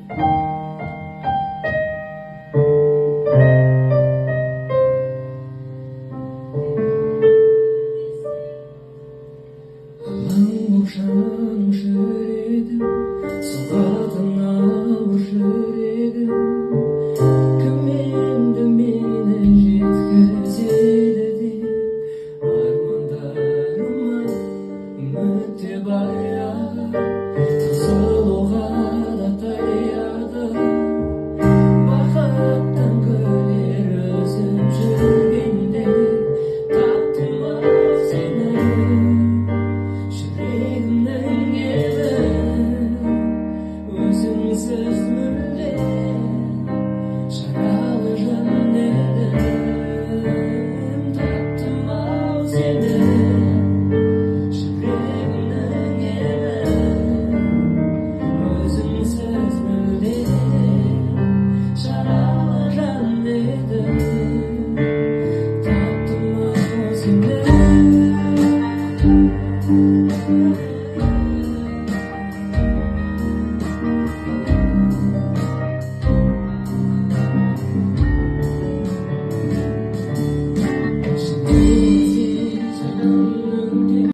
Жаным жүрегім соғатына ұр жүрегім кім енді мені жеткізеді деп армандарыма үмітте баяу таусылуға да таяды бақыттың гүлдері үзіп жүргенде таптым ау сені жүрегімнің елі өзіңсіз